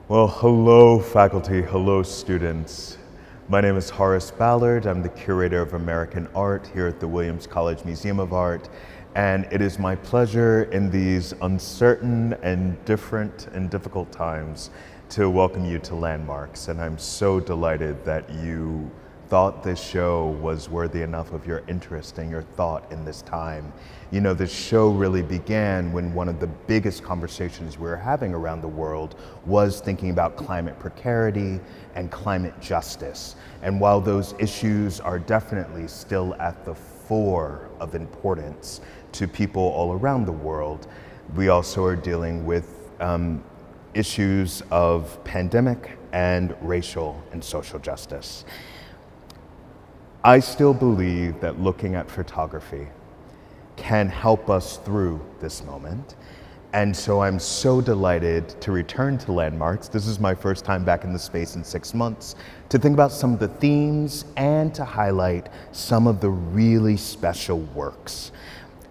Well, hello faculty, hello students. My name is Horace Ballard. I'm the Curator of American Art here at the Williams College Museum of Art. And it is my pleasure in these uncertain and different and difficult times to welcome you to Landmarks. And I'm so delighted that you thought this show was worthy enough of your interest and your thought in this time. You know, this show really began when one of the biggest conversations we were having around the world was thinking about climate precarity and climate justice. And while those issues are definitely still at the fore of importance to people all around the world, we also are dealing with issues of pandemic and racial and social justice. I still believe that looking at photography can help us through this moment. And so I'm so delighted to return to Landmarks. This is my first time back in the space in 6 months to think about some of the themes and to highlight some of the really special works.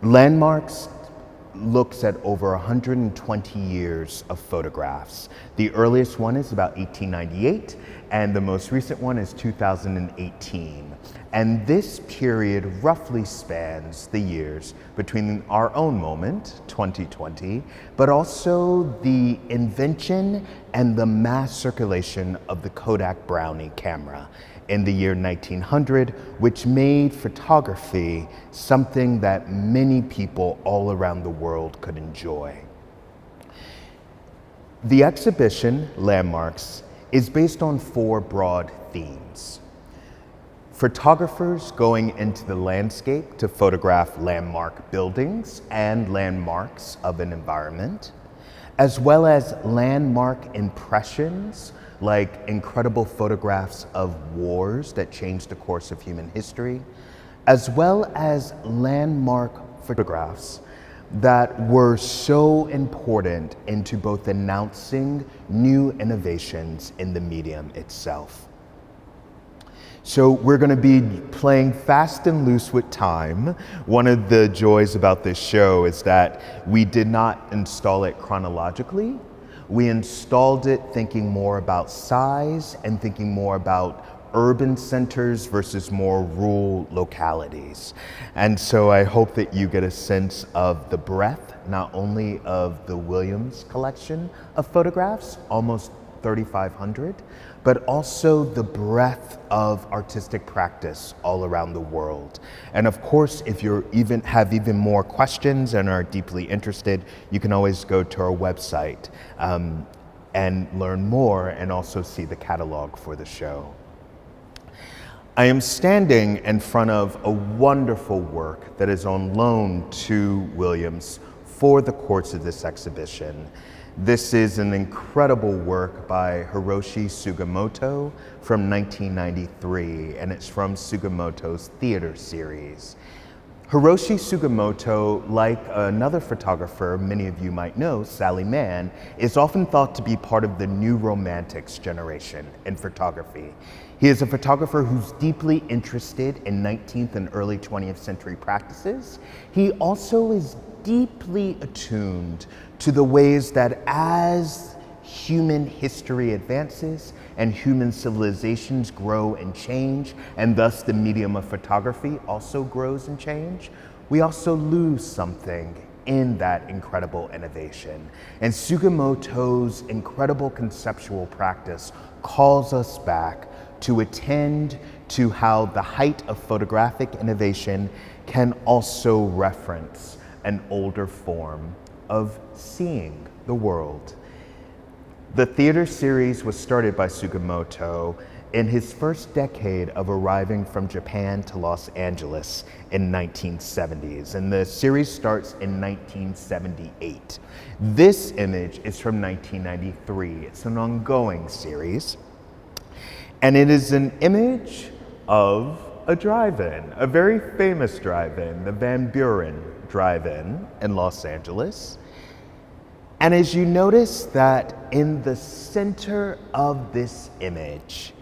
Landmarks looks at over 120 years of photographs. The earliest one is about 1898, and the most recent one is 2018. And this period roughly spans the years between our own moment, 2020, but also the invention and the mass circulation of the Kodak Brownie camera in the year 1900, which made photography something that many people all around the world could enjoy. The exhibition, Landmarks, is based on 4 broad themes. Photographers going into the landscape to photograph landmark buildings and landmarks of an environment, as well as landmark impressions, like incredible photographs of wars that changed the course of human history, as well as landmark photographs that were so important into both announcing new innovations in the medium itself. So we're going to be playing fast and loose with time. One of the joys about this show is that we did not install it chronologically. We installed it thinking more about size and thinking more about urban centers versus more rural localities. And so I hope that you get a sense of the breadth, not only of the Williams collection of photographs, almost 3,500, but also the breadth of artistic practice all around the world. And of course, if you have even more questions and are deeply interested, you can always go to our website and learn more and also see the catalog for the show. I am standing in front of a wonderful work that is on loan to Williams for the course of this exhibition. This is an incredible work by Hiroshi Sugimoto from 1993, and it's from Sugimoto's Theater series. Hiroshi Sugimoto, like another photographer many of you might know, Sally Mann, is often thought to be part of the New Romantics generation in photography. He is a photographer who's deeply interested in 19th and early 20th century practices. He also is deeply attuned to the ways that as human history advances and human civilizations grow and change, and thus the medium of photography also grows and change, we also lose something in that incredible innovation. And Sugimoto's incredible conceptual practice calls us back to attend to how the height of photographic innovation can also reference an older form of seeing the world. The theater series was started by Sugimoto in his first decade of arriving from Japan to Los Angeles in 1970s, and the series starts in 1978. This image is from 1993. It's an ongoing series, and it is an image of a drive-in, a very famous drive-in, the Van Buren Drive-In in Los Angeles. And as you notice that in the center of this image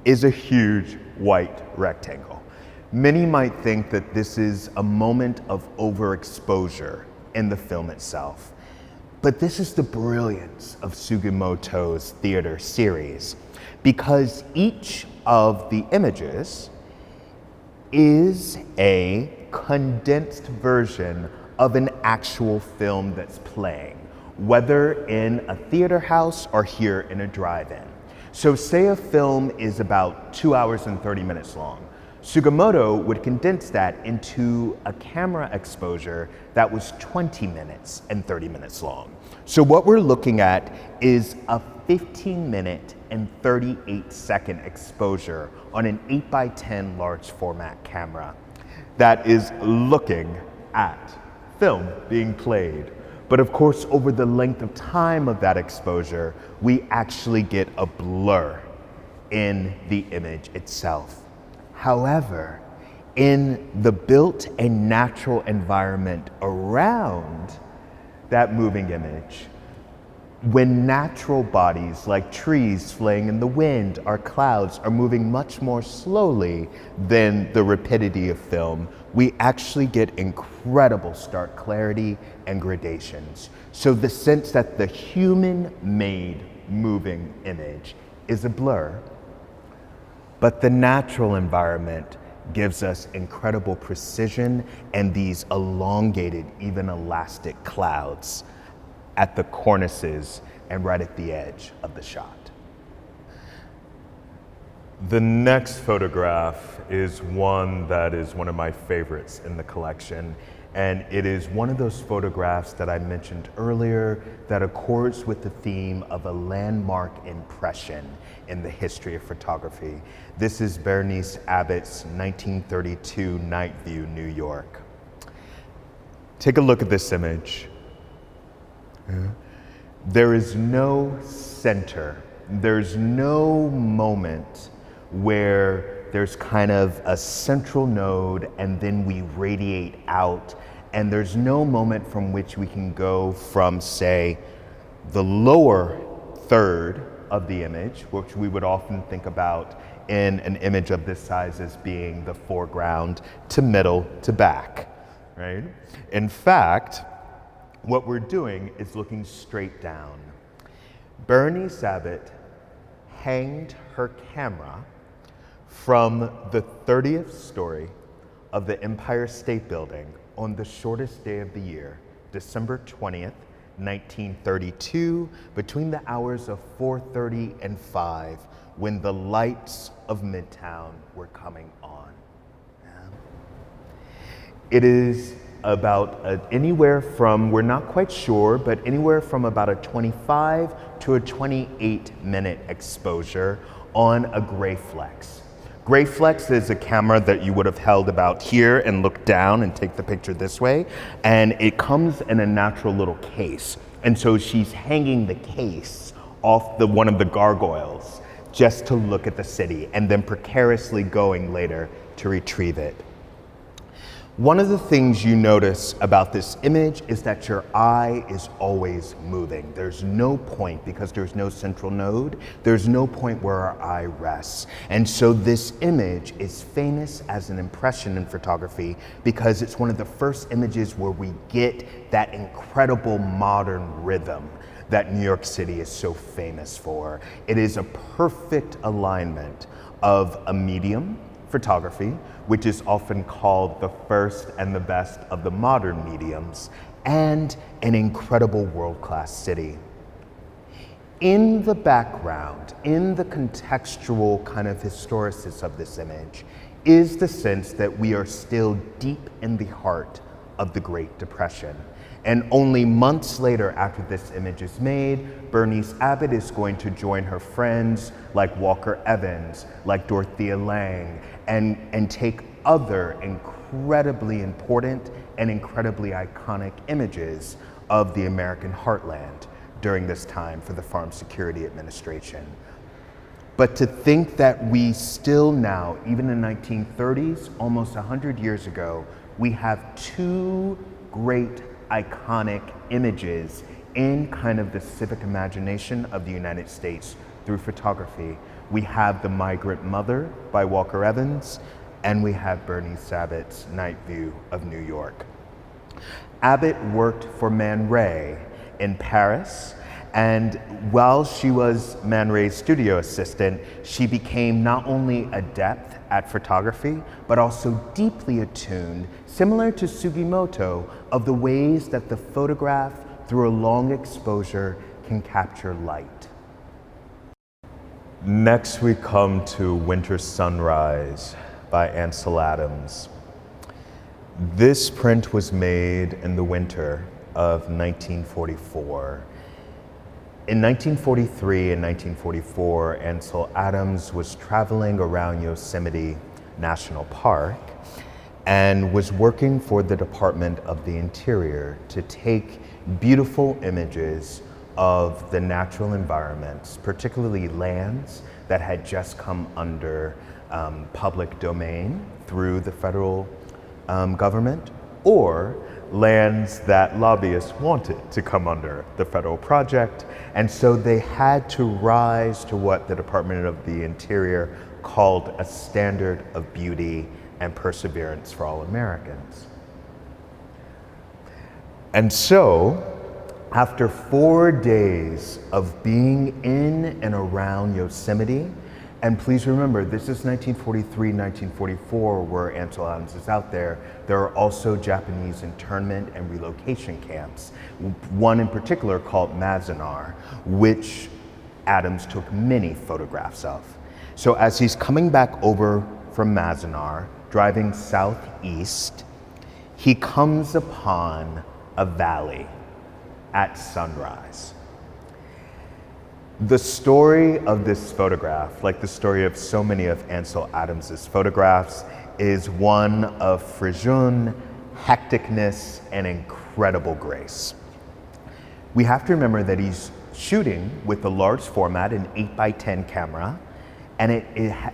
is a huge white rectangle. Many might think that this is a moment of overexposure in the film itself. But this is the brilliance of Sugimoto's theater series, because each of the images is a condensed version of an actual film that's playing, whether in a theater house or here in a drive-in. So say a film is about 2 hours and 30 minutes long. Sugimoto would condense that into a camera exposure that was 20 minutes and 30 minutes long. So what we're looking at is a 15-minute and 38-second exposure on an 8x10 large format camera that is looking at film being played. But of course, over the length of time of that exposure, we actually get a blur in the image itself. However, in the built and natural environment around that moving image, when natural bodies like trees swaying in the wind or clouds are moving much more slowly than the rapidity of film, we actually get incredible stark clarity and gradations. So the sense that the human-made moving image is a blur, but the natural environment gives us incredible precision and these elongated, even elastic clouds at the cornices and right at the edge of the shot. The next photograph is one that is one of my favorites in the collection, and it is one of those photographs that I mentioned earlier that accords with the theme of a landmark impression in the history of photography. This is Berenice Abbott's 1932 Night View, New York. Take a look at this image. There is no center, there's no moment where there's kind of a central node and then we radiate out, and there's no moment from which we can go from, say, the lower third of the image, which we would often think about in an image of this size as being the foreground, to middle to back, right? In fact, what we're doing is looking straight down. Berenice Abbott hanged her camera from the 30th story of the Empire State Building on the shortest day of the year, December 20th, 1932, between the hours of 4:30 and 5, when the lights of Midtown were coming on. It is about anywhere from, we're not quite sure, but anywhere from about a 25 to a 28-minute exposure on a Graflex. Graflex is a camera that you would have held about here and looked down and take the picture this way, and it comes in a natural little case. And so she's hanging the case off one of the gargoyles just to look at the city, and then precariously going later to retrieve it. One of the things you notice about this image is that your eye is always moving. There's no point, because there's no central node, there's no point where our eye rests. And so this image is famous as an impression in photography because it's one of the first images where we get that incredible modern rhythm that New York City is so famous for. It is a perfect alignment of a medium, photography, which is often called the first and the best of the modern mediums, and an incredible world-class city. In the background, in the contextual kind of historicis of this image, is the sense that we are still deep in the heart of the Great Depression. And only months later, after this image is made, Berenice Abbott is going to join her friends like Walker Evans, like Dorothea Lange, and take other incredibly important and incredibly iconic images of the American heartland during this time for the Farm Security Administration. But to think that we still now, even in the 1930s, almost 100 years ago, we have two great iconic images in kind of the civic imagination of the United States through photography. We have The Migrant Mother by Walker Evans, and we have Berenice Abbott's Night View of New York. Abbott worked for Man Ray, in Paris. And while she was Man Ray's studio assistant, she became not only adept at photography, but also deeply attuned, similar to Sugimoto, of the ways that the photograph, through a long exposure, can capture light. Next, we come to Winter Sunrise by Ansel Adams. This print was made in the winter of 1944. In 1943 and 1944, Ansel Adams was traveling around Yosemite National Park and was working for the Department of the Interior to take beautiful images of the natural environments, particularly lands that had just come under public domain through the federal government, or lands that lobbyists wanted to come under the federal project. And so they had to rise to what the Department of the Interior called a standard of beauty and perseverance for all Americans. And so, after 4 days of being in and around Yosemite, and please remember, this is 1943, 1944, where Ansel Adams is out there. There are also Japanese internment and relocation camps, one in particular called Mazinar, which Adams took many photographs of. So as he's coming back over from Mazinar, driving southeast, he comes upon a valley at sunrise. The story of this photograph, like the story of so many of Ansel Adams's photographs, is one of frisson, hecticness, and incredible grace. We have to remember that he's shooting with a large format, an 8x10 camera, and it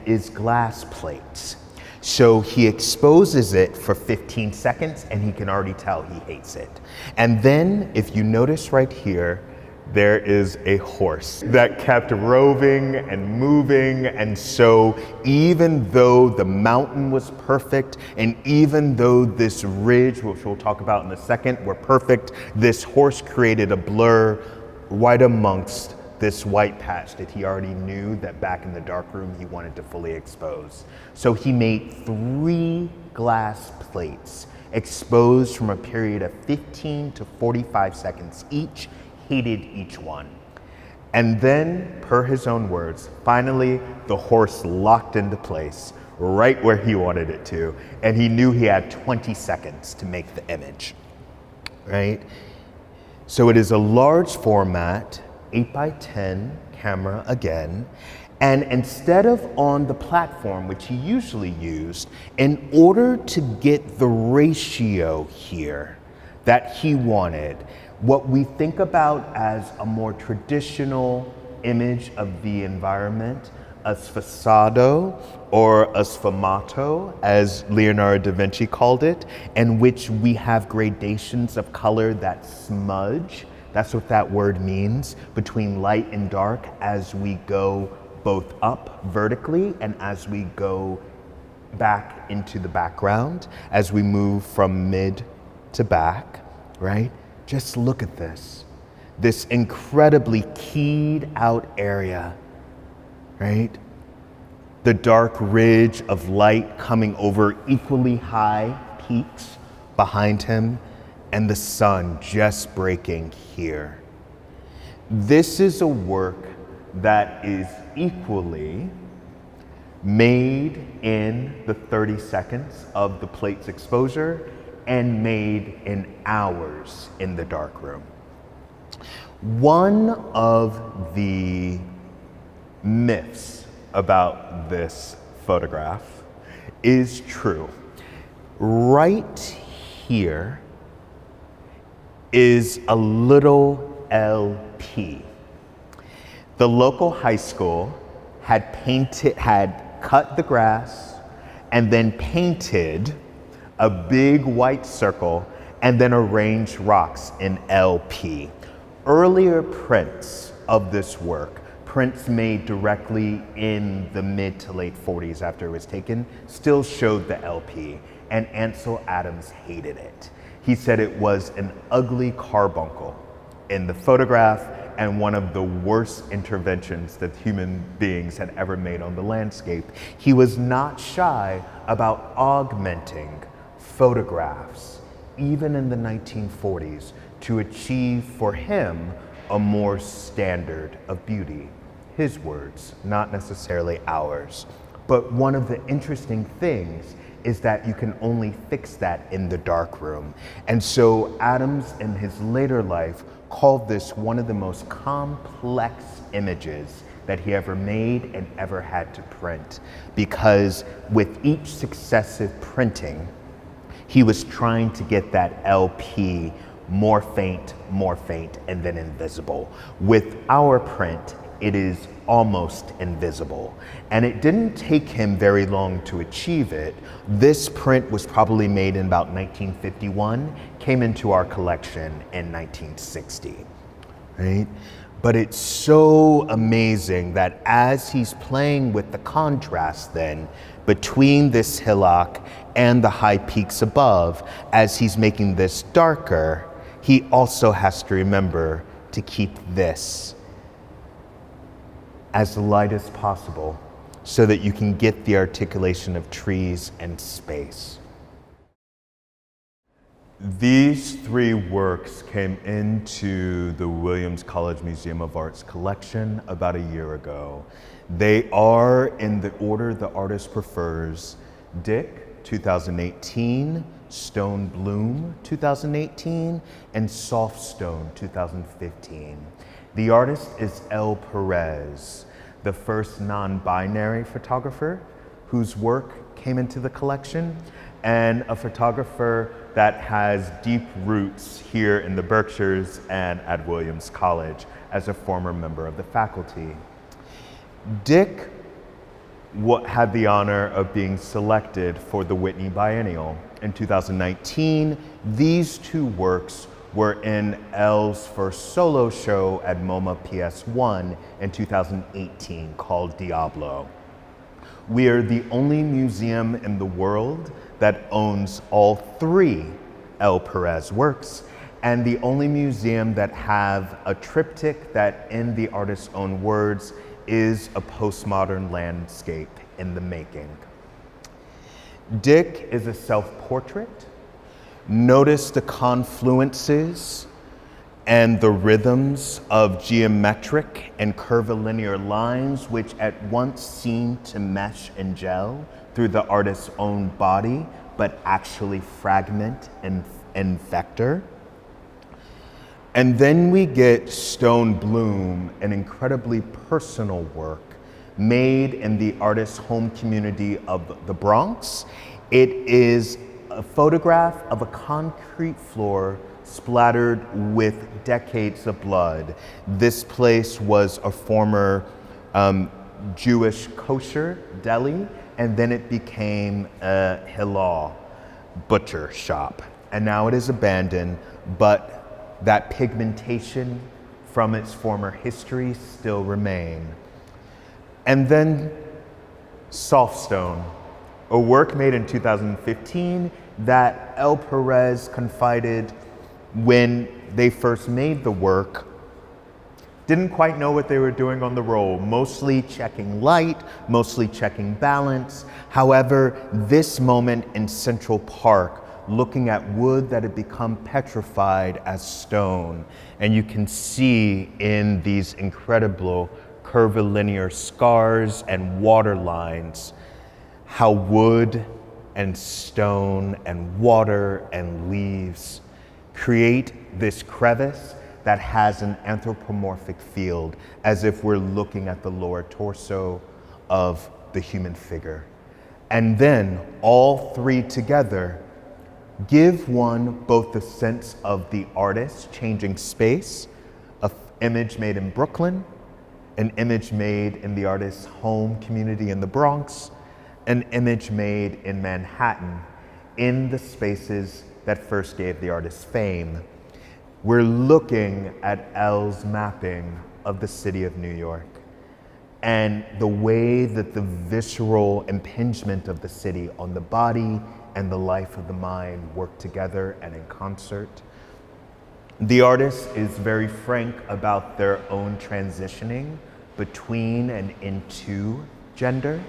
is glass plates. So he exposes it for 15 seconds and he can already tell he hates it. And then if you notice right here, there is a horse that kept roving and moving. And so even though the mountain was perfect, and even though this ridge, which we'll talk about in a second, were perfect, this horse created a blur right amongst this white patch that he already knew that back in the darkroom he wanted to fully expose. So he made 3 glass plates exposed from a period of 15 to 45 seconds each, hated each one. And then, per his own words, finally the horse locked into place right where he wanted it to, and he knew he had 20 seconds to make the image, right? So it is a large format, 8x10 camera again, and instead of on the platform, which he usually used, in order to get the ratio here that he wanted, what we think about as a more traditional image of the environment, a sfasado or a sfumato, as Leonardo da Vinci called it, in which we have gradations of color that smudge. That's what that word means, between light and dark as we go both up vertically and as we go back into the background, as we move from mid to back, right? Just look at this incredibly keyed out area, right? The dark ridge of light coming over equally high peaks behind him, and the sun just breaking here. This is a work that is equally made in the 30 seconds of the plate's exposure and made in hours in the darkroom. One of the myths about this photograph is true. Right here is a little LP. The local high school had cut the grass and then painted a big white circle and then arranged rocks in LP. Earlier prints of this work, prints made directly in the mid to late 40s after it was taken, still showed the LP, and Ansel Adams hated it. He said it was an ugly carbuncle in the photograph and one of the worst interventions that human beings had ever made on the landscape. He was not shy about augmenting photographs, even in the 1940s, to achieve for him a more standard of beauty. His words, not necessarily ours. But one of the interesting things is that you can only fix that in the darkroom. And so Adams in his later life called this one of the most complex images that he ever made and ever had to print, because with each successive printing, he was trying to get that LP more faint, and then invisible. With our print, it is almost invisible. And it didn't take him very long to achieve it. This print was probably made in about 1951, came into our collection in 1960, right? But it's so amazing that as he's playing with the contrast then between this hillock and the high peaks above, as he's making this darker, he also has to remember to keep this as light as possible so that you can get the articulation of trees and space. These three works came into the Williams College Museum of Art's collection about a year ago. They are in the order the artist prefers: Dick, 2018, Stone Bloom, 2018, and Soft Stone, 2015. The artist is Elle Pérez, the first non-binary photographer whose work came into the collection, and a photographer that has deep roots here in the Berkshires and at Williams College as a former member of the faculty. Dick had the honor of being selected for the Whitney Biennial in 2019. These two works were in Elle's first solo show at MoMA PS1 in 2018 called Diablo. We are the only museum in the world that owns all three Elle Pérez works, and the only museum that have a triptych that, in the artist's own words, is a postmodern landscape in the making. Dick is a self-portrait. Notice the confluences and the rhythms of geometric and curvilinear lines, which at once seem to mesh and gel through the artist's own body, but actually fragment and vector. And then we get Stone Bloom, an incredibly personal work made in the artist's home community of the Bronx. It is a photograph of a concrete floor splattered with decades of blood. This place was a former Jewish kosher deli, and then it became a halal butcher shop. And now it is abandoned, but that pigmentation from its former history still remain. And then Soft Stone, a work made in 2015 that Elle Pérez confided when they first made the work, didn't quite know what they were doing on the roll, mostly checking light, mostly checking balance. However, this moment in Central Park, looking at wood that had become petrified as stone, and you can see in these incredible curvilinear scars and water lines how wood and stone and water and leaves create this crevice that has an anthropomorphic field, as if we're looking at the lower torso of the human figure. And then all three together give one both the sense of the artist changing space, an image made in Brooklyn, an image made in the artist's home community in the Bronx, an image made in Manhattan, in the spaces that first gave the artist fame. We're looking at Elle's mapping of the city of New York and the way that the visceral impingement of the city on the body and the life of the mind work together and in concert. The artist is very frank about their own transitioning between and into gender.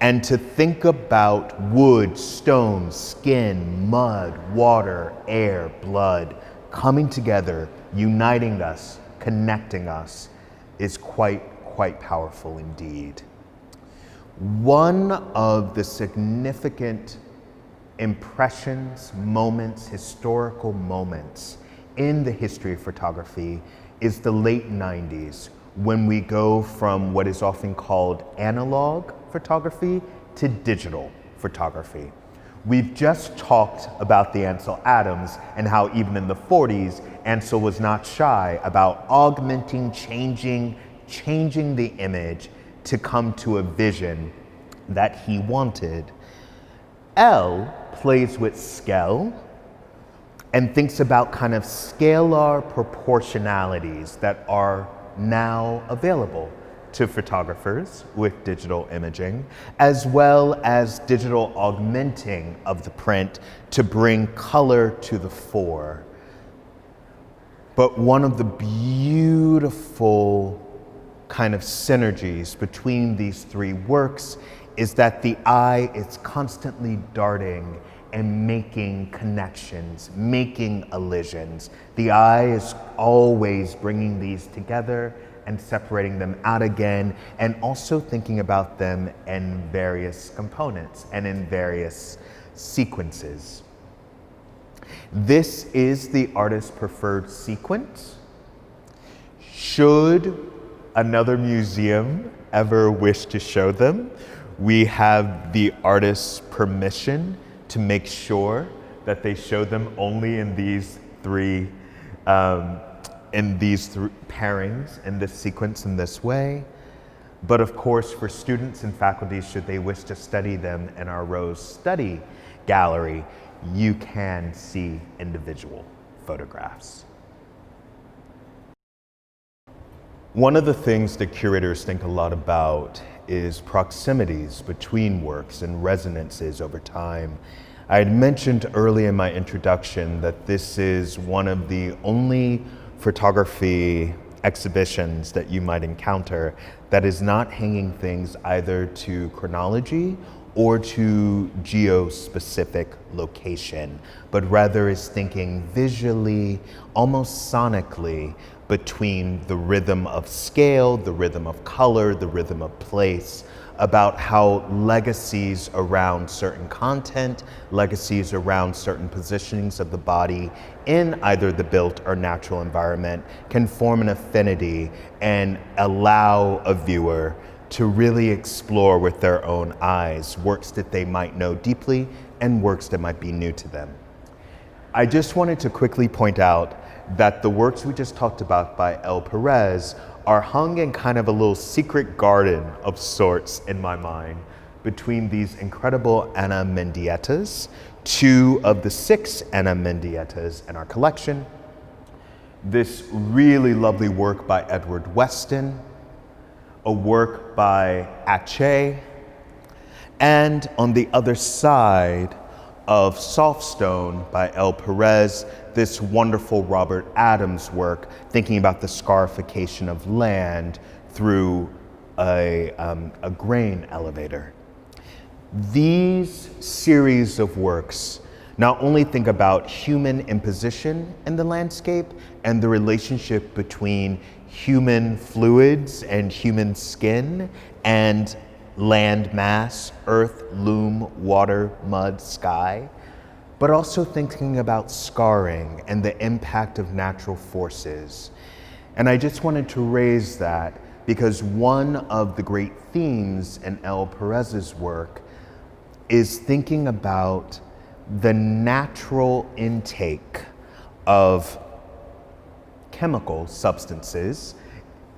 And to think about wood, stone, skin, mud, water, air, blood coming together, uniting us, connecting us, is quite powerful indeed. One of the significant impressions, moments, historical moments in the history of photography is the late 90s, when we go from what is often called analog photography to digital photography. We've just talked about the Ansel Adams and how even in the 40s, Ansel was not shy about augmenting, changing the image to come to a vision that he wanted. Elle plays with scale and thinks about kind of scalar proportionalities that are now available to photographers with digital imaging, as well as digital augmenting of the print to bring color to the fore. But one of the beautiful kind of synergies between these three works is that the eye is constantly darting and making connections, making elisions. The eye is always bringing these together and separating them out again, and also thinking about them in various components and in various sequences. This is the artist's preferred sequence. Should another museum ever wish to show them, we have the artist's permission to make sure that they show them only in these three pairings, in this sequence, in this way. But of course, for students and faculty, should they wish to study them in our Rose Study Gallery, you can see individual photographs. One of the things that curators think a lot about is proximities between works and resonances over time. I had mentioned early in my introduction that this is one of the only photography exhibitions that you might encounter that is not hanging things either to chronology or to geo-specific location, but rather is thinking visually, almost sonically, between the rhythm of scale, the rhythm of color, the rhythm of place, about how legacies around certain content, legacies around certain positionings of the body in either the built or natural environment can form an affinity and allow a viewer to really explore with their own eyes works that they might know deeply and works that might be new to them. I just wanted to quickly point out that the works we just talked about by Elle Pérez are hung in kind of a little secret garden of sorts in my mind between these incredible Anna Mendietas, 2 of the 6 Anna Mendietas in our collection, this really lovely work by Edward Weston, a work by Ache, and on the other side of Softstone by Elle Pérez, this wonderful Robert Adams work, thinking about the scarification of land through a grain elevator. These series of works not only think about human imposition in the landscape and the relationship between human fluids and human skin and land mass, earth, loom, water, mud, sky, but also thinking about scarring and the impact of natural forces. And I just wanted to raise that because one of the great themes in Elle Pérez's work is thinking about the natural intake of chemical substances,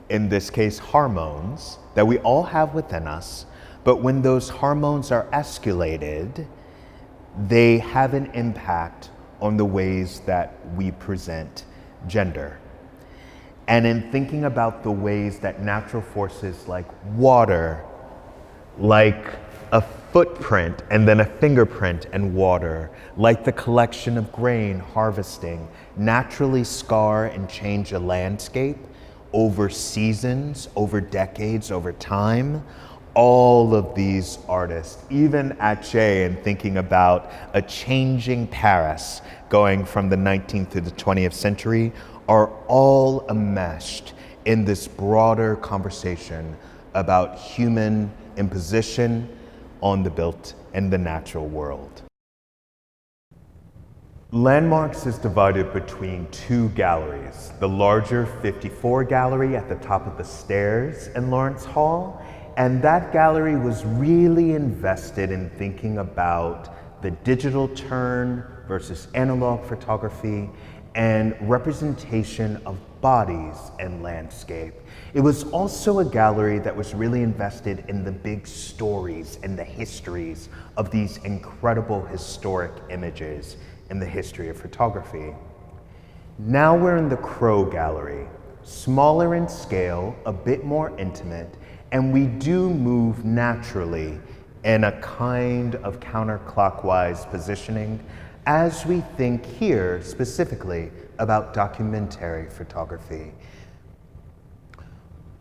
in this case hormones, that we all have within us, but when those hormones are escalated, they have an impact on the ways that we present gender. And in thinking about the ways that natural forces like water, like a footprint and then a fingerprint and water, like the collection of grain harvesting, naturally scar and change a landscape over seasons, over decades, over time. All of these artists, even Ache, in thinking about a changing Paris going from the 19th to the 20th century, are all enmeshed in this broader conversation about human imposition on the built and the natural world. Landmarks is divided between two galleries, the larger 54 gallery at the top of the stairs in Lawrence Hall, and that gallery was really invested in thinking about the digital turn versus analog photography and representation of bodies and landscape. It was also a gallery that was really invested in the big stories and the histories of these incredible historic images in the history of photography. Now we're in the Crow Gallery, smaller in scale, a bit more intimate, and we do move naturally in a kind of counterclockwise positioning as we think here specifically about documentary photography.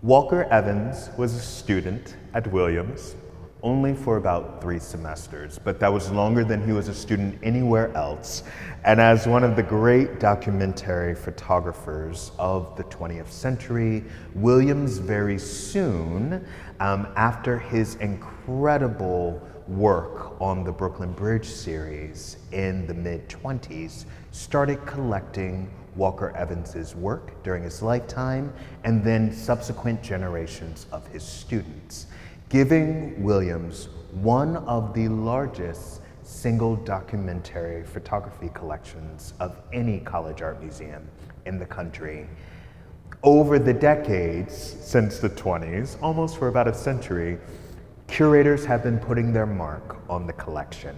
Walker Evans was a student at Williams, only for about 3 semesters, but that was longer than he was a student anywhere else. And as one of the great documentary photographers of the 20th century, Williams very soon, after his incredible work on the Brooklyn Bridge series in the mid-20s, started collecting Walker Evans's work during his lifetime and then subsequent generations of his students, giving Williams one of the largest single documentary photography collections of any college art museum in the country. Over the decades, since the 20s, almost for about a century, curators have been putting their mark on the collection.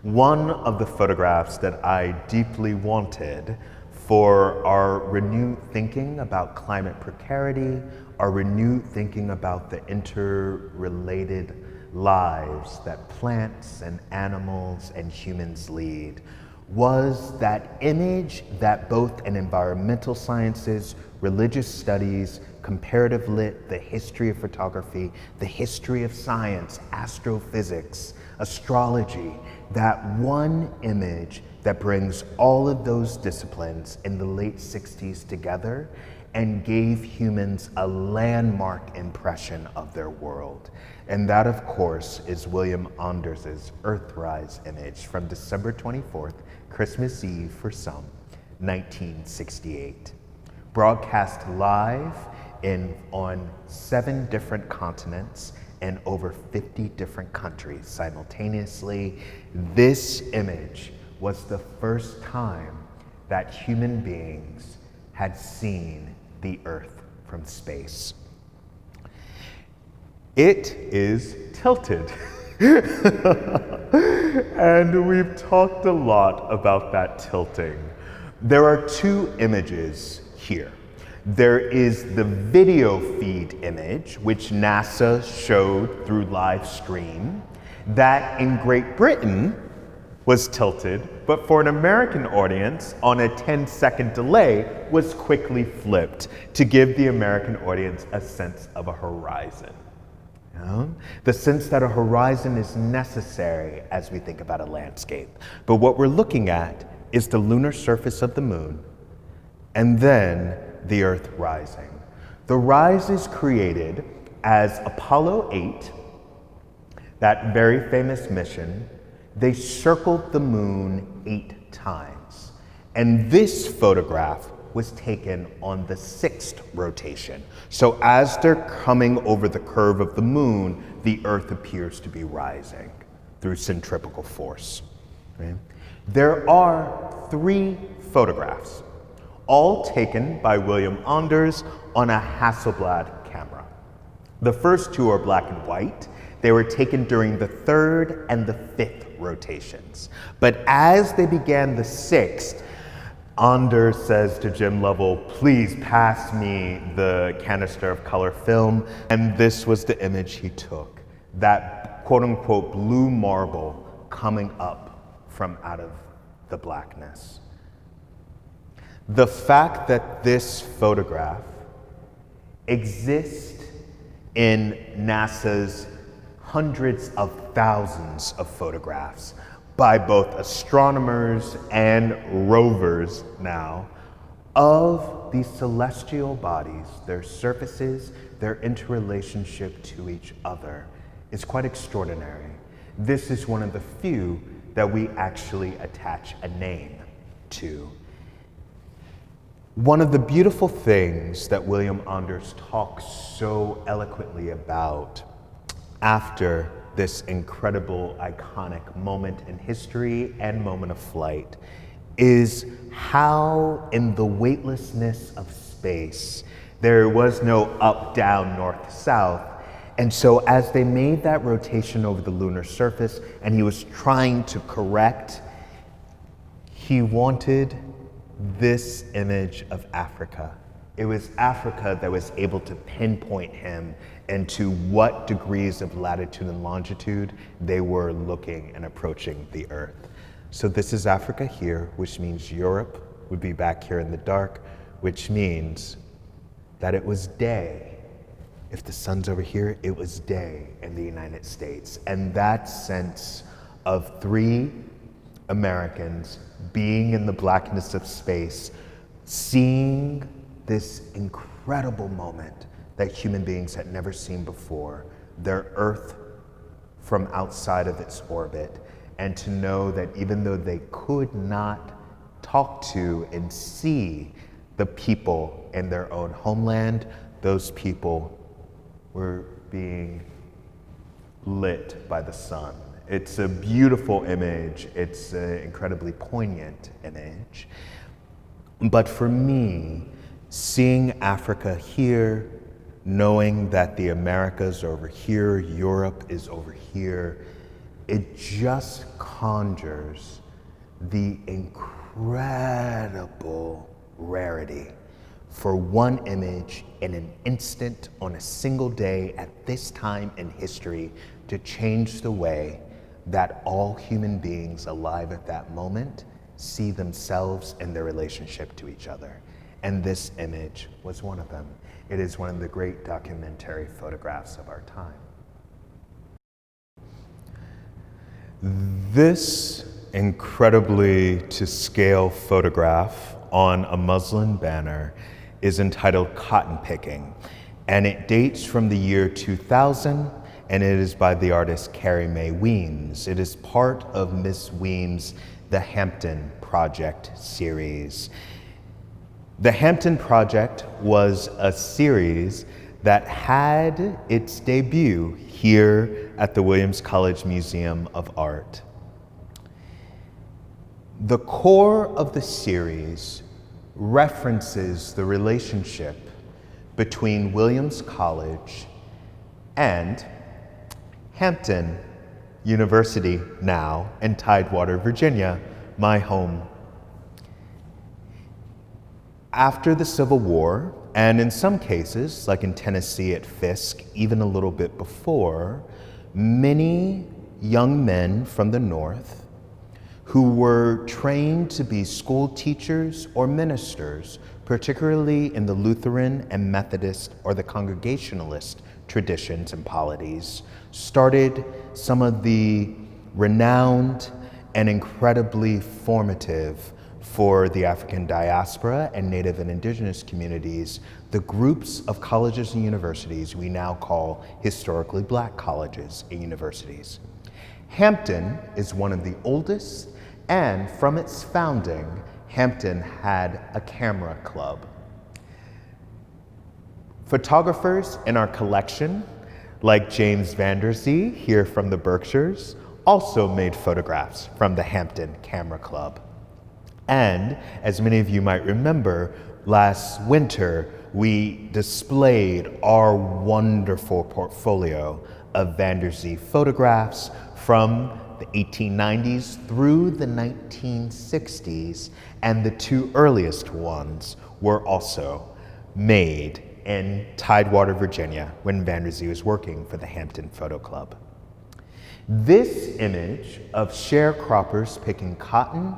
One of the photographs that I deeply wanted for our renewed thinking about climate precarity, our renewed thinking about the interrelated lives that plants and animals and humans lead, was that image that both in environmental sciences, religious studies, comparative lit, the history of photography, the history of science, astrophysics, astrology, that one image that brings all of those disciplines in the late 60s together and gave humans a landmark impression of their world. And that, of course, is William Anders's Earthrise image from December 24th, Christmas Eve for some, 1968. Broadcast live on 7 different continents and over 50 different countries simultaneously. This image was the first time that human beings had seen the Earth from space. It is tilted. And we've talked a lot about that tilting. There are 2 images here. There is the video feed image, which NASA showed through live stream, that in Great Britain was tilted, but for an American audience on a 10-second delay was quickly flipped to give the American audience a sense of a horizon. The sense that a horizon is necessary as we think about a landscape. But what we're looking at is the lunar surface of the moon and then the Earth rising. The rise is created as Apollo 8, that very famous mission, they circled the moon 8 times. And this photograph was taken on the 6th rotation. So as they're coming over the curve of the moon, the Earth appears to be rising through centripetal force. Okay? There are 3 photographs, all taken by William Anders on a Hasselblad camera. The first 2 are black and white. They were taken during the 3rd and the 5th rotations. But as they began the 6th, Anders says to Jim Lovell, please pass me the canister of color film. And this was the image he took. that quote unquote blue marble coming up from out of the blackness. The fact that this photograph exists in NASA's hundreds of thousands of photographs by both astronomers and rovers now of these celestial bodies, their surfaces, their interrelationship to each other is quite extraordinary. This is one of the few that we actually attach a name to. One of the beautiful things that William Anders talks so eloquently about after this incredible, iconic moment in history and moment of flight is how in the weightlessness of space, there was no up, down, north, south. And so as they made that rotation over the lunar surface and he was trying to correct, he wanted this image of Africa. It was Africa that was able to pinpoint him into what degrees of latitude and longitude they were looking and approaching the Earth. So this is Africa here, which means Europe would be back here in the dark, which means that it was day. If the sun's over here, it was day in the United States. And that sense of three Americans being in the blackness of space, seeing this incredible moment that human beings had never seen before, their Earth from outside of its orbit, and to know that even though they could not talk to and see the people in their own homeland, those people were being lit by the sun. It's a beautiful image. It's an incredibly poignant image. But for me, seeing Africa here, knowing that the Americas are over here, Europe is over here, it just conjures the incredible rarity for one image in an instant on a single day at this time in history to change the way that all human beings alive at that moment see themselves and their relationship to each other. And this image was one of them. It is one of the great documentary photographs of our time. This incredibly to scale photograph on a muslin banner is entitled Cotton Picking, and it dates from the year 2000, and it is by the artist Carrie Mae Weems. It is part of Miss Weems' The Hampton Project series. The Hampton Project was a series that had its debut here at the Williams College Museum of Art. The core of the series references the relationship between Williams College and Hampton University now in Tidewater, Virginia, my home. After the Civil War, and in some cases, like in Tennessee at Fisk, even a little bit before, many young men from the North who were trained to be school teachers or ministers, particularly in the Lutheran and Methodist or the Congregationalist traditions and polities, started some of the renowned and incredibly formative for the African diaspora and Native and Indigenous communities, the groups of colleges and universities we now call historically Black colleges and universities. Hampton is one of the oldest, and from its founding, Hampton had a camera club. Photographers in our collection, like James Vanderzee here from the Berkshires, also made photographs from the Hampton Camera Club. And as many of you might remember, last winter, we displayed our wonderful portfolio of Vanderzee photographs from the 1890s through the 1960s, and the two earliest ones were also made in Tidewater, Virginia, when Vanderzee was working for the Hampton Photo Club. This image of sharecroppers picking cotton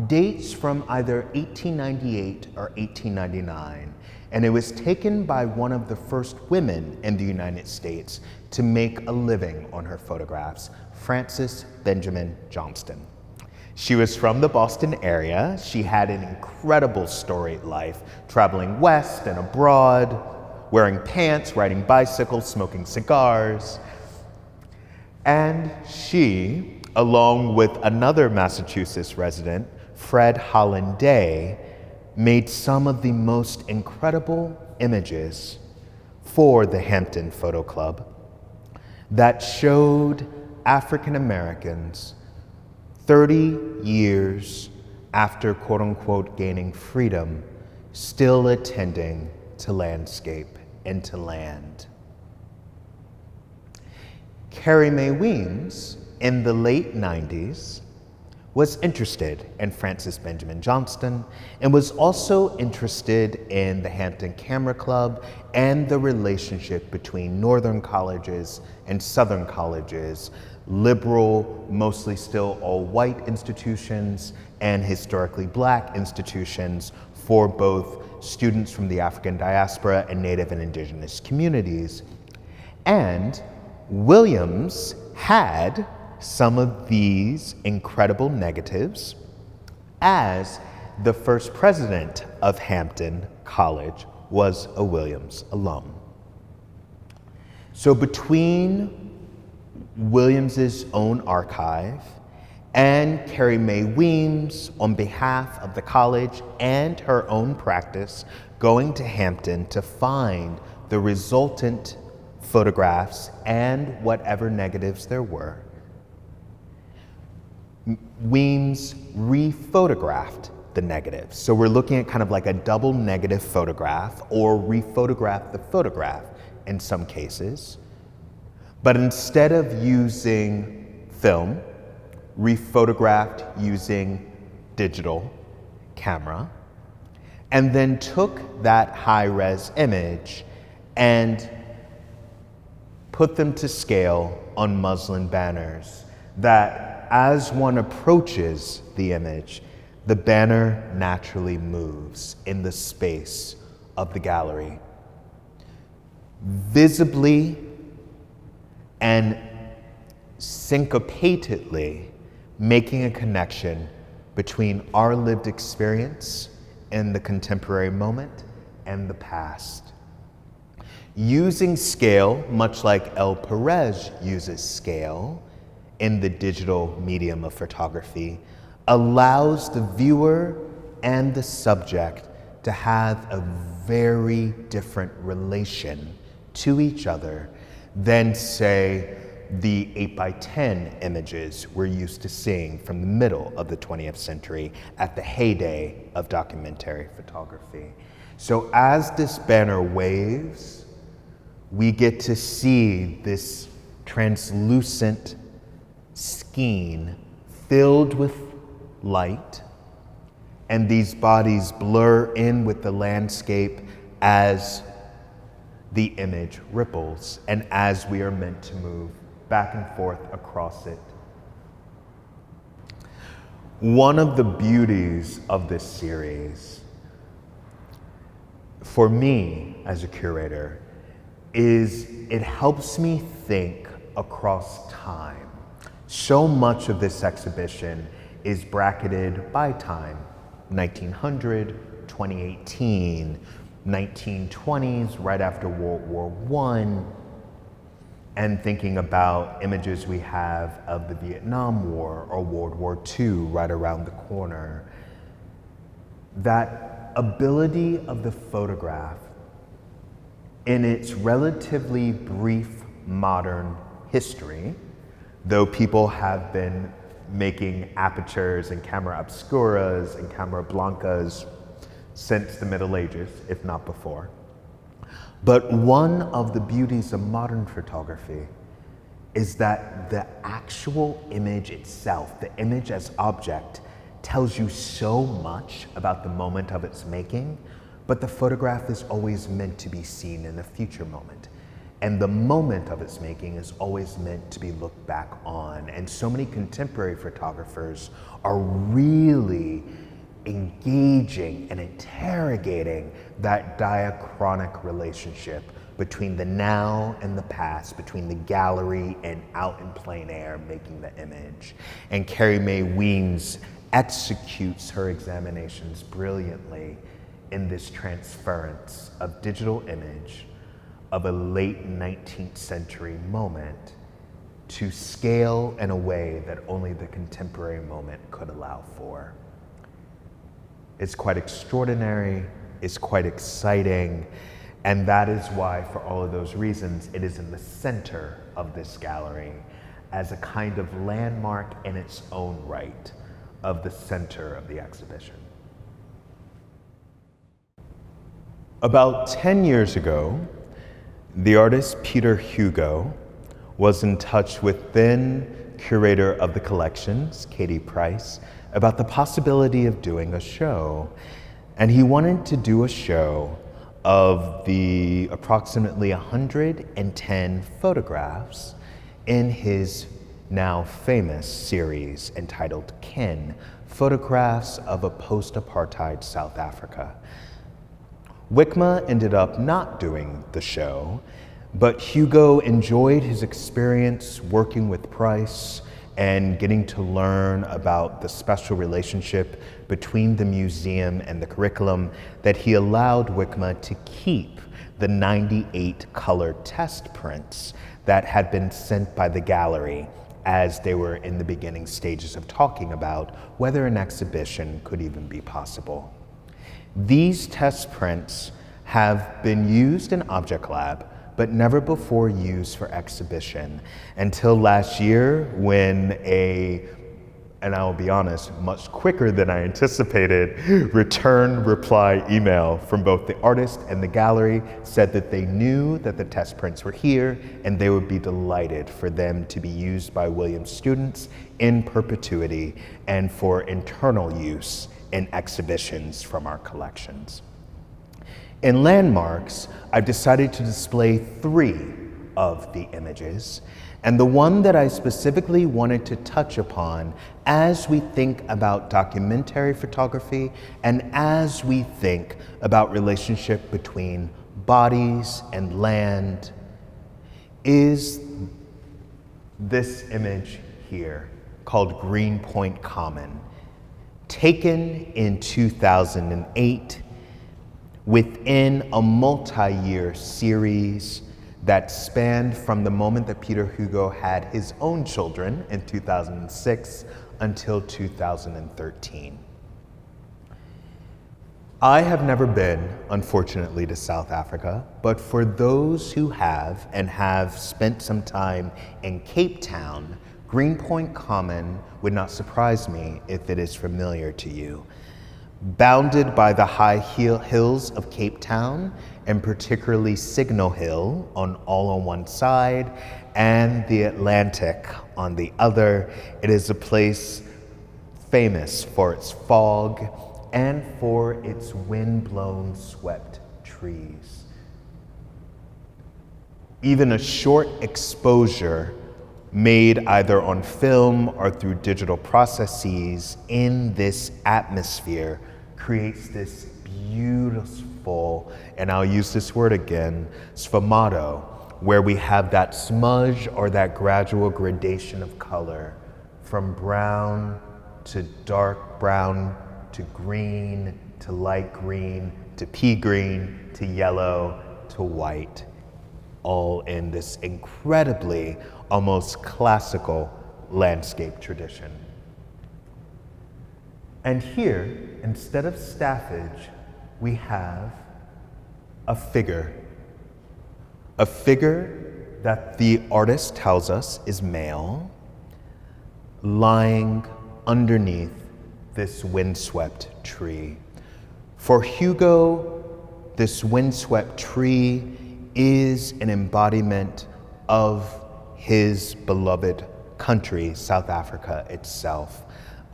dates from either 1898 or 1899, and it was taken by one of the first women in the United States to make a living on her photographs, Frances Benjamin Johnston. She was from the Boston area. She had an incredible storied life, traveling west and abroad, wearing pants, riding bicycles, smoking cigars. And she, along with another Massachusetts resident, Fred Holland Day, made some of the most incredible images for the Hampton Photo Club that showed African Americans 30 years after quote unquote gaining freedom, still attending to landscape and to land. Carrie Mae Weems in the late 90s was interested in Frances Benjamin Johnston and was also interested in the Hampton Camera Club and the relationship between Northern colleges and Southern colleges, liberal, mostly still all white institutions and historically Black institutions for both students from the African diaspora and Native and Indigenous communities. And Williams had some of these incredible negatives as the first president of Hampton College was a Williams alum. So between Williams's own archive and Carrie Mae Weems on behalf of the college and her own practice going to Hampton to find the resultant photographs and whatever negatives there were, Weems re-photographed the negatives. So we're looking at kind of like a double negative photograph or re-photograph the photograph in some cases. But instead of using film, re-photographed using digital camera, and then took that high-res image and put them to scale on muslin banners that as one approaches the image, the banner naturally moves in the space of the gallery. Visibly and syncopatedly making a connection between our lived experience in the contemporary moment and the past. Using scale, much like Elle Pérez uses scale in the digital medium of photography, allows the viewer and the subject to have a very different relation to each other than, say, the 8x10 images we're used to seeing from the middle of the 20th century at the heyday of documentary photography. So as this banner waves, we get to see this translucent skein filled with light, and these bodies blur in with the landscape as the image ripples and as we are meant to move back and forth across it. One of the beauties of this series, for me as a curator, is it helps me think across time. So much of this exhibition is bracketed by time, 1900, 2018, 1920s, right after World War I, and thinking about images we have of the Vietnam War or World War II right around the corner. That ability of the photograph in its relatively brief modern history, though people have been making apertures and camera obscuras and camera blancas since the Middle Ages, if not before. But one of the beauties of modern photography is that the actual image itself, the image as object, tells you so much about the moment of its making but the photograph is always meant to be seen in a future moment. And the moment of its making is always meant to be looked back on. And so many contemporary photographers are really engaging and interrogating that diachronic relationship between the now and the past, between the gallery and out in plain air making the image. And Carrie Mae Weems executes her examinations brilliantly in this transference of digital image of a late 19th century moment to scale in a way that only the contemporary moment could allow for. It's quite extraordinary, it's quite exciting, and that is why, for all of those reasons, it is in the center of this gallery as a kind of landmark in its own right of the center of the exhibition. About 10 years ago, the artist Pieter Hugo was in touch with then curator of the collections, Katie Price, about the possibility of doing a show. And he wanted to do a show of the approximately 110 photographs in his now famous series entitled Kin, Photographs of a Post-Apartheid South Africa. WICMA ended up not doing the show, but Hugo enjoyed his experience working with Price and getting to learn about the special relationship between the museum and the curriculum that he allowed WICMA to keep the 98 color test prints that had been sent by the gallery as they were in the beginning stages of talking about whether an exhibition could even be possible. These test prints have been used in Object Lab, but never before used for exhibition until last year when and I'll be honest, much quicker than I anticipated, reply email from both the artist and the gallery said that they knew that the test prints were here and they would be delighted for them to be used by Williams students in perpetuity and for internal use in exhibitions from our collections. In Landmarks, I've decided to display 3 of the images, and the one that I specifically wanted to touch upon as we think about documentary photography and as we think about relationship between bodies and land is this image here called Greenpoint Common, taken in 2008 within a multi-year series that spanned from the moment that Pieter Hugo had his own children in 2006 until 2013. I have never been, unfortunately, to South Africa, but for those who have and have spent some time in Cape Town, Greenpoint Common would not surprise me if it is familiar to you. Bounded by the high hills of Cape Town, and particularly Signal Hill all on one side, and the Atlantic on the other, it is a place famous for its fog and for its wind-blown, swept trees. Even a short exposure made either on film or through digital processes in this atmosphere creates this beautiful, and I'll use this word again, sfumato, where we have that smudge or that gradual gradation of color from brown to dark brown to green to light green to pea green to yellow to white, all in this incredibly almost classical landscape tradition. And here, instead of staffage, we have a figure that the artist tells us is male, lying underneath this windswept tree. For Hugo, this windswept tree is an embodiment of his beloved country, South Africa itself,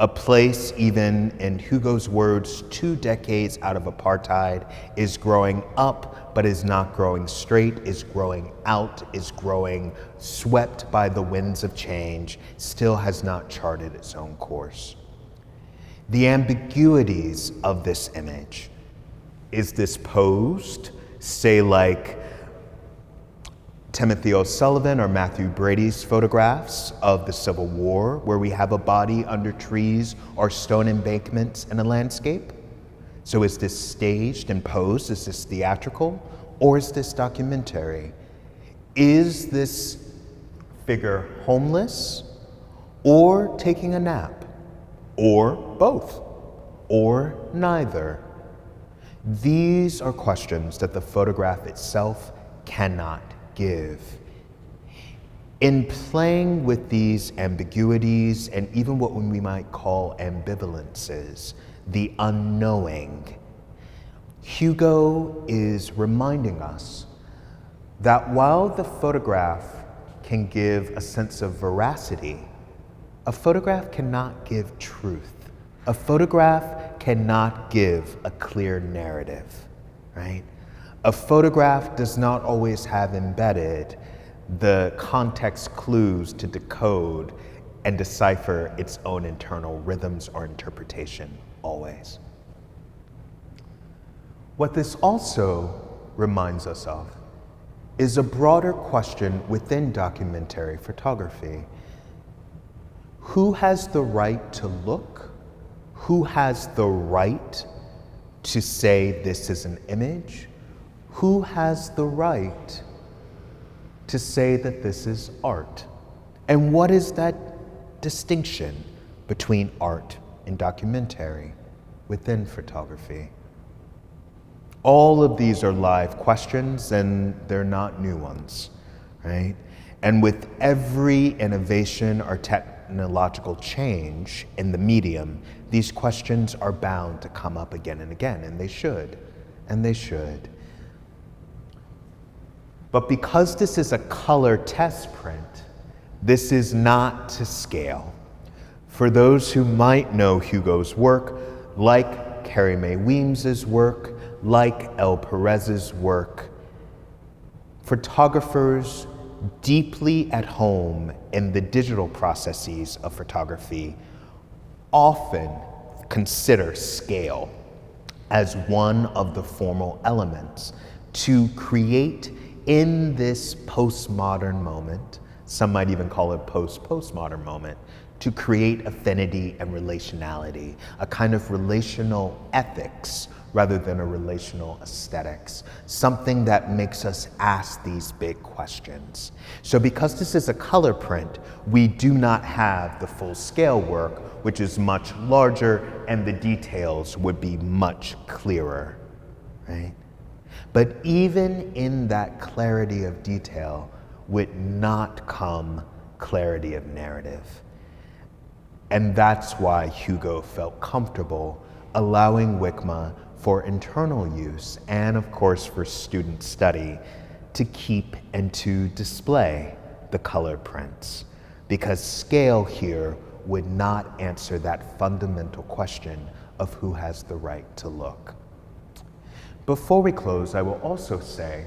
A place, even in Hugo's words, 2 decades out of apartheid, is growing up, but is not growing straight, is growing out, is growing swept by the winds of change, still has not charted its own course. The ambiguities of this image. Is this posed, say like Timothy O'Sullivan or Matthew Brady's photographs of the Civil War, where we have a body under trees or stone embankments in a landscape? So is this staged and posed? Is this theatrical? Or is this documentary? Is this figure homeless or taking a nap? Or both? Or neither? These are questions that the photograph itself cannot give. In playing with these ambiguities and even what we might call ambivalences, the unknowing, Hugo is reminding us that while the photograph can give a sense of veracity, a photograph cannot give truth. A photograph cannot give a clear narrative, right? A photograph does not always have embedded the context clues to decode and decipher its own internal rhythms or interpretation, always. What this also reminds us of is a broader question within documentary photography. Who has the right to look? Who has the right to say this is an image? Who has the right to say that this is art? And what is that distinction between art and documentary within photography? All of these are live questions, and they're not new ones, right? And with every innovation or technological change in the medium, these questions are bound to come up again and again, and they should, and they should. But because this is a color test print, this is not to scale. For those who might know Hugo's work, like Carrie Mae Weems' work, like Elle Perez's work, photographers deeply at home in the digital processes of photography often consider scale as one of the formal elements to create in this postmodern moment, some might even call it postmodern moment, to create affinity and relationality, a kind of relational ethics rather than a relational aesthetics, something that makes us ask these big questions. So because this is a color print, we do not have the full scale work, which is much larger and the details would be much clearer, right? But even in that clarity of detail would not come clarity of narrative. And that's why Hugo felt comfortable allowing WICMA for internal use and of course for student study to keep and to display the color prints, because scale here would not answer that fundamental question of who has the right to look. Before we close, I will also say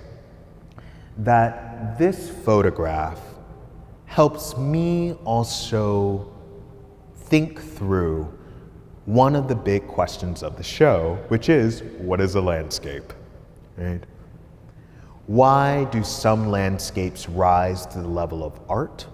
that this photograph helps me also think through one of the big questions of the show, which is, what is a landscape, right? Why do some landscapes rise to the level of art?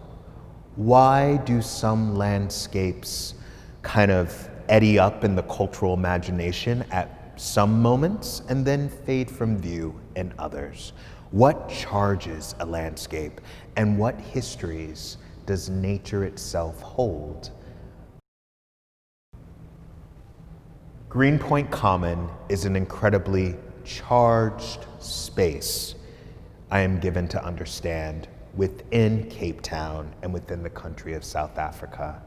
Why do some landscapes kind of eddy up in the cultural imagination at some moments and then fade from view in others? What charges a landscape and what histories does nature itself hold? Greenpoint Common is an incredibly charged space, I am given to understand, within Cape Town and within the country of South Africa.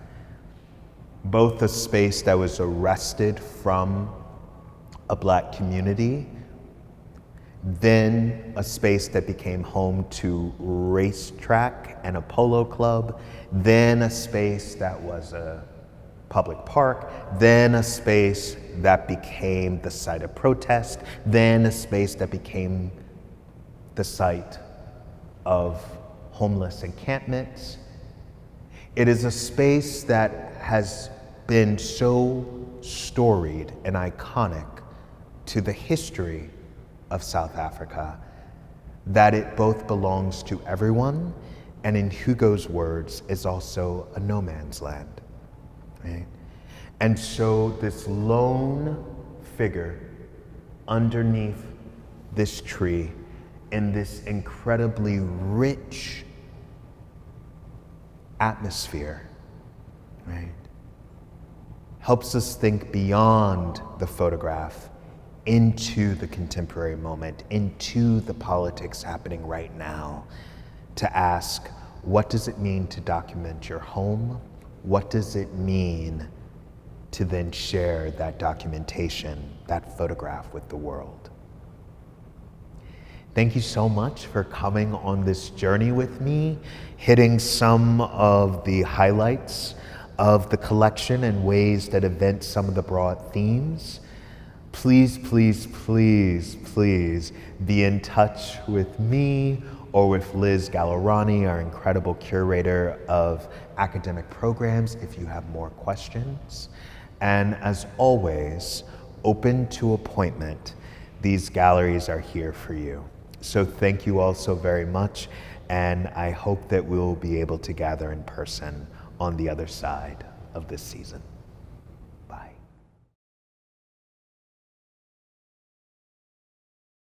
Both a space that was wrested from a Black community, then a space that became home to racetrack and a polo club, then a space that was a public park, then a space that became the site of protest, then a space that became the site of homeless encampments. It is a space that has been so storied and iconic to the history of South Africa that it both belongs to everyone and, in Hugo's words, is also a no man's land. Right? And so this lone figure underneath this tree in this incredibly rich atmosphere, right, helps us think beyond the photograph into the contemporary moment, into the politics happening right now, to ask, what does it mean to document your home? What does it mean to then share that documentation, that photograph with the world? Thank you so much for coming on this journey with me, hitting some of the highlights of the collection and ways that event some of the broad themes. Please, please, please, please be in touch with me or with Liz Gallerani, our incredible curator of academic programs, if you have more questions. And as always, open to appointment. These galleries are here for you. So thank you all so very much, and I hope that we'll be able to gather in person on the other side of this season.